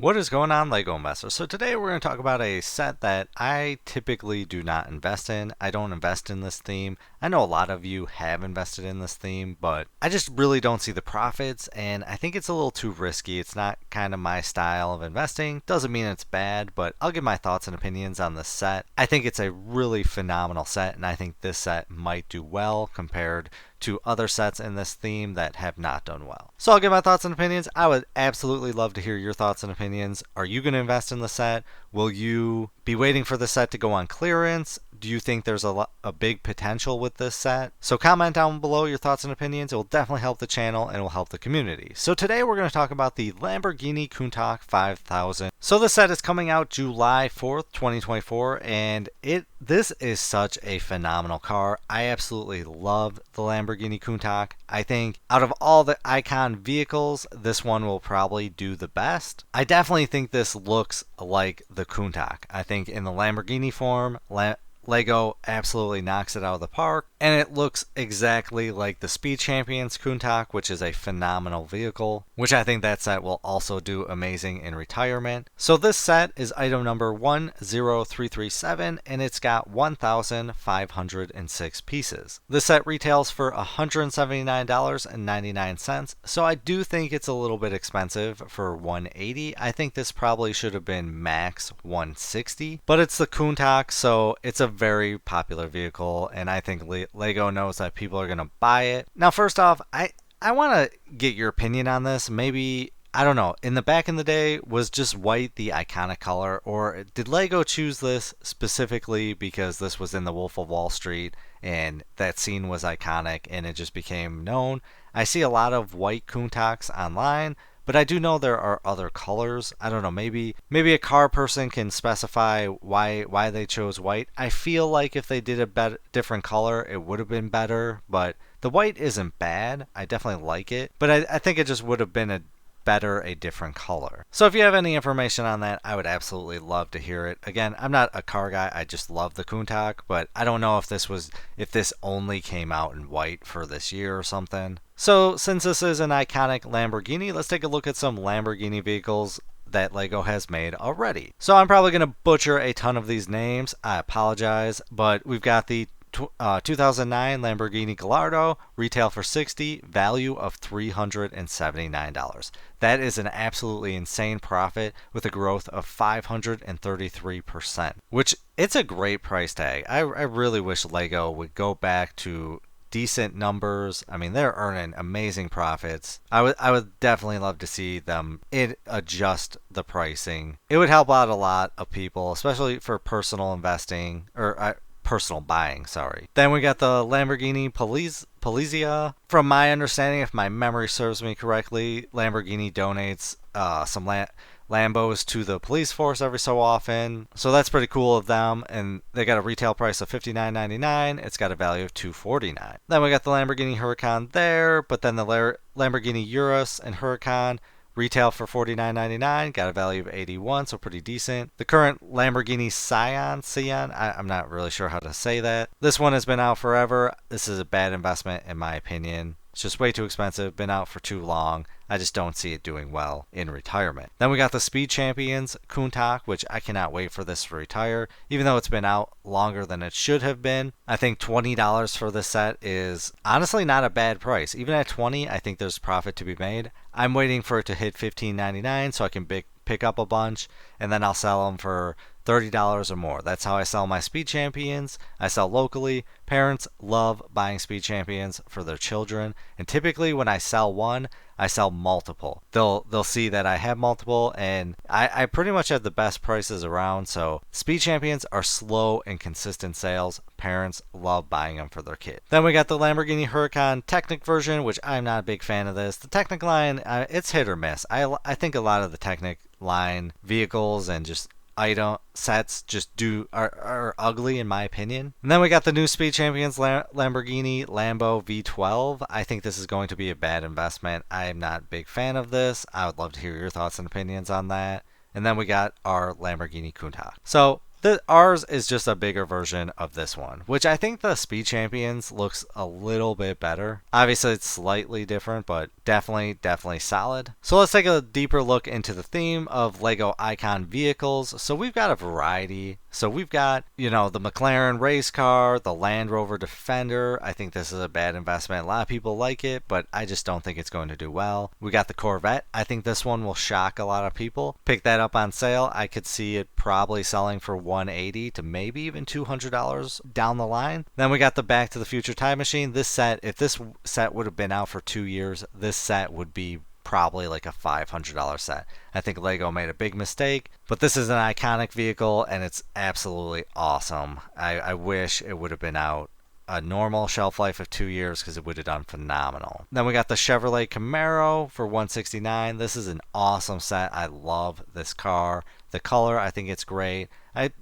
What is going on, LEGO investors? So today we're going to talk about a set that I typically do not invest in. I don't invest in this theme. I know a lot of you have invested in this theme, but I just really don't see the profits, and I think it's a little too risky. It's not kind of my style of investing. Doesn't mean it's bad, but I'll give my thoughts and opinions on this set. I think it's a really phenomenal set, and I think this set might do well compared to other sets in this theme that have not done well. So I'll give my thoughts and opinions. I would absolutely love to hear your thoughts and opinions. Are you going to invest in the set? Will you be waiting for the set to go on clearance? Do you think there's a big potential with this set? So comment down below your thoughts and opinions. It will definitely help the channel and it will help the community. So today we're going to talk about the Lamborghini Countach 5000. So the set is coming out July 4th, 2024, and this is such a phenomenal car. I absolutely love the Lamborghini Countach. I think out of all the icon vehicles, this one will probably do the best. I definitely think this looks like the Countach. I think in the Lamborghini form, LEGO absolutely knocks it out of the park, and it looks exactly like the Speed Champions Countach, which is a phenomenal vehicle, which I think that set will also do amazing in retirement. So this set is item number 10337, and it's got 1,506 pieces. This set retails for $179.99, so I do think it's a little bit expensive for 180. I think this probably should have been max 160, but it's the Countach, so it's a very popular vehicle, and I think LEGO knows that people are going to buy it. Now, first off, I want to get your opinion on this. Maybe, I don't know, in the back in the day, was just white the iconic color, or did LEGO choose this specifically because this was in the Wolf of Wall Street and that scene was iconic and it just became known? I see a lot of white Countachs online, but I do know there are other colors. I don't know, maybe a car person can specify why they chose white. I feel like if they did a different color, it would have been better, but the white isn't bad. I definitely like it, but I think it just would have been a different color. So if you have any information on that, I would absolutely love to hear it. Again, I'm not a car guy. I just love the Countach, but I don't know if this only came out in white for this year or something. So since this is an iconic Lamborghini, let's take a look at some Lamborghini vehicles that LEGO has made already. So I'm probably going to butcher a ton of these names. I apologize, but we've got the 2009 Lamborghini Gallardo, retail for $60, value of $379. That is an absolutely insane profit with a growth of 533%, which it's a great price tag. I really wish LEGO would go back to decent numbers. I mean, they're earning amazing profits. I would definitely love to see them adjust the pricing. It would help out a lot of people, especially for personal investing or personal buying, sorry. Then we got the Lamborghini Polizia. From my understanding, if my memory serves me correctly, Lamborghini donates some Lambos to the police force every so often. So that's pretty cool of them, and they got a retail price of $59.99. It's got a value of $249. Then we got the Lamborghini Huracan there, but then the Lamborghini Urus and Huracan retail for $49.99, got a value of $81, so pretty decent. The current Lamborghini Scion, I'm not really sure how to say that. This one has been out forever. This is a bad investment in my opinion. It's just way too expensive, been out for too long. I just don't see it doing well in retirement. Then we got the Speed Champions Countach, which I cannot wait for this to retire, even though it's been out longer than it should have been. I think $20 for this set is honestly not a bad price. Even at $20, I think there's profit to be made. I'm waiting for it to hit $15.99 so I can pick up a bunch, and then I'll sell them for $30 or more. That's how I sell my Speed Champions. I sell locally. Parents love buying Speed Champions for their children, and typically when I sell one, I sell multiple. They'll see that I have multiple, and I pretty much have the best prices around. So Speed Champions are slow and consistent sales. Parents love buying them for their kid. Then we got the Lamborghini Huracan Technic version, which I'm not a big fan of this. The Technic line, it's hit or miss. I think a lot of the Technic line vehicles and just item sets just are ugly in my opinion. And then we got the new Speed Champions Lamborghini Lambo V12. I think this is going to be a bad investment. I'm not a big fan of this. I would love to hear your thoughts and opinions on that. And then we got our Lamborghini Countach. So Ours is just a bigger version of this one, which I think the Speed Champions looks a little bit better. Obviously, it's slightly different, but definitely solid. So let's take a deeper look into the theme of Lego Icon vehicles. So we've got a variety. So we've got, the McLaren race car, the Land Rover Defender. I think this is a bad investment. A lot of people like it, but I just don't think it's going to do well. We got the Corvette. I think this one will shock a lot of people. Pick that up on sale. I could see it probably selling for $180 to maybe even $200 down the line. Then we got the Back to the Future Time Machine. This set, if this set would have been out for 2 years, this set would be probably like a $500 set. I think Lego made a big mistake, but this is an iconic vehicle and it's absolutely awesome. I wish it would have been out a normal shelf life of 2 years because it would have done phenomenal. Then we got the Chevrolet Camaro for $169. This is an awesome set. I love this car. The color, I think it's great.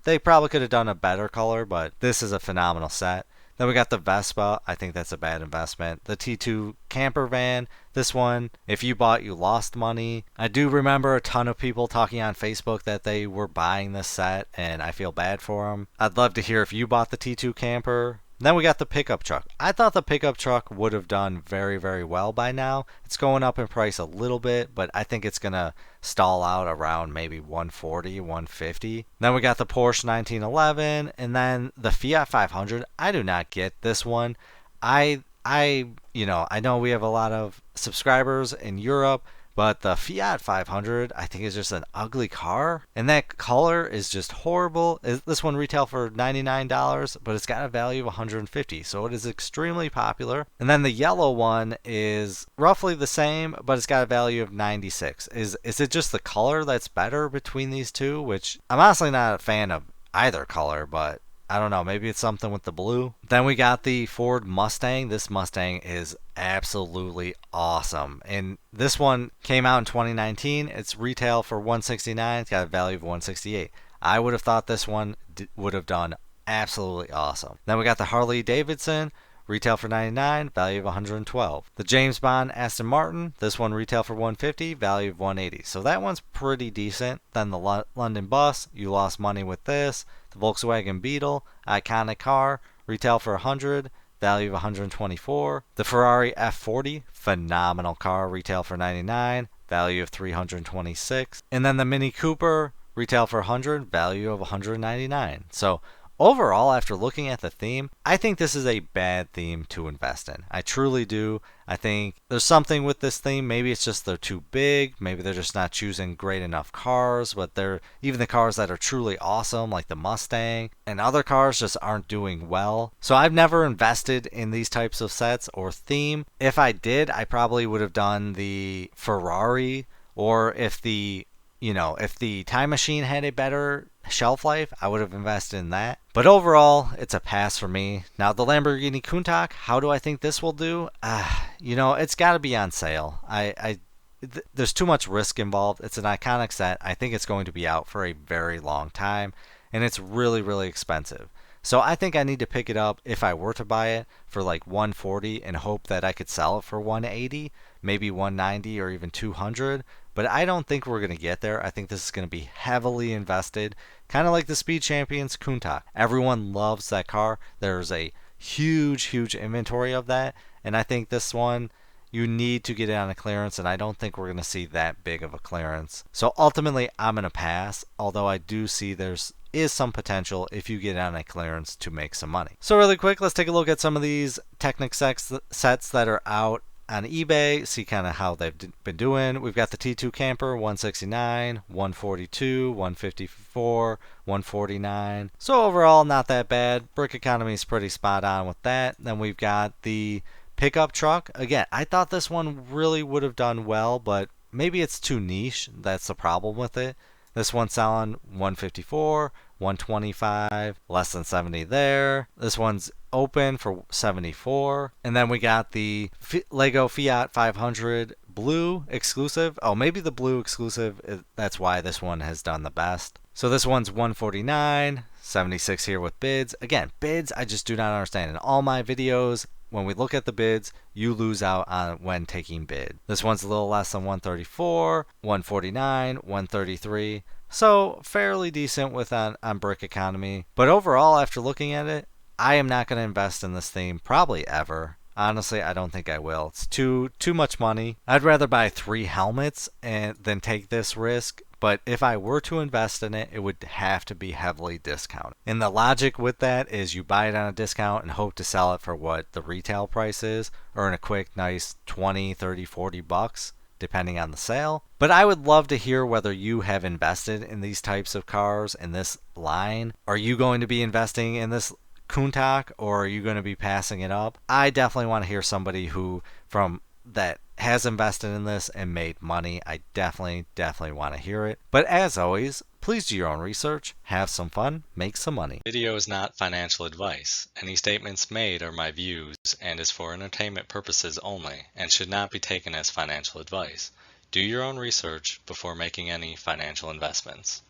They probably could have done a better color, but this is a phenomenal set. Then we got the Vespa. I think that's a bad investment. The T2 camper van. This one, if you bought, you lost money. I do remember a ton of people talking on Facebook that they were buying this set, and I feel bad for them. I'd love to hear if you bought the T2 camper. Then we got the pickup truck. I thought the pickup truck would have done very well by now. It's going up in price a little bit, but I think it's going to stall out around maybe 140, 150. Then we got the Porsche 1911 and then the Fiat 500. I do not get this one. I know we have a lot of subscribers in Europe, but the Fiat 500, I think, is just an ugly car. And that color is just horrible. This one retail for $99, but it's got a value of $150. So it is extremely popular. And then the yellow one is roughly the same, but it's got a value of $96. Is it just the color that's better between these two? Which I'm honestly not a fan of either color, but I don't know, maybe it's something with the blue. Then we got the Ford Mustang. This Mustang is absolutely awesome. And this one came out in 2019. It's retail for $169. It's got a value of $168. I would have thought this one would have done absolutely awesome. Then we got the Harley Davidson. Retail for $99, value of $112. The James Bond Aston Martin, this one retail for $150, value of $180. So that one's pretty decent. Then the London Bus, you lost money with this. The Volkswagen Beetle, iconic car, retail for $100, value of $124. The Ferrari F40, phenomenal car, retail for $99, value of $326. And then the Mini Cooper, retail for $100, value of $199. So overall, after looking at the theme, I think this is a bad theme to invest in. I truly do. I think there's something with this theme. Maybe it's just they're too big. Maybe they're just not choosing great enough cars. But even the cars that are truly awesome, like the Mustang, and other cars just aren't doing well. So I've never invested in these types of sets or theme. If I did, I probably would have done the Ferrari, or if the Time Machine had a better shelf life, I would have invested in that. But overall, it's a pass for me. Now, the Lamborghini Countach, how do I think this will do? It's got to be on sale. There's too much risk involved. It's an iconic set. I think it's going to be out for a very long time, and it's really expensive. So I think I need to pick it up if I were to buy it for like $140 and hope that I could sell it for $180, maybe $190 or even $200. But I don't think we're going to get there. I think this is going to be heavily invested, kind of like the Speed Champions Countach. Everyone loves that car. There's a huge inventory of that. And I think this one, you need to get it on a clearance, and I don't think we're going to see that big of a clearance. So ultimately, I'm going to pass, although I do see is some potential if you get on a clearance to make some money. So really quick, let's take a look at some of these Technic sets that are out on eBay, see kind of how they've been doing. We've got the T2 camper, $169, $142, $154, $149. So overall, not that bad. Brick economy is pretty spot on with that. Then we've got the pickup truck. Again, I thought this one really would have done well, but maybe it's too niche. That's the problem with it. This one's selling $154, $125, less than $70 there. This one's open for $74. And then we got the Lego Fiat 500 blue exclusive. Oh, maybe the blue exclusive, that's why this one has done the best. So this one's $149, $76 here with bids. Again, bids I just do not understand. In all my videos, when we look at the bids, you lose out on when taking bid. This one's a little less than 134, 149, 133. So fairly decent with on brick economy. But overall, after looking at it, I am not going to invest in this theme probably ever. Honestly, I don't think I will. It's too much money. I'd rather buy 3 helmets than take this risk. But if I were to invest in it, it would have to be heavily discounted. And the logic with that is you buy it on a discount and hope to sell it for what the retail price is, earn a quick, nice 20, 30, 40 bucks, depending on the sale. But I would love to hear whether you have invested in these types of cars in this line. Are you going to be investing in this Countach, or are you going to be passing it up? I definitely want to hear somebody who from that has invested in this and made money. I definitely want to hear it. But as always, please do your own research, have some fun, make some money. Video is not financial advice. Any statements made are my views and is for entertainment purposes only and should not be taken as financial advice. Do your own research before making any financial investments.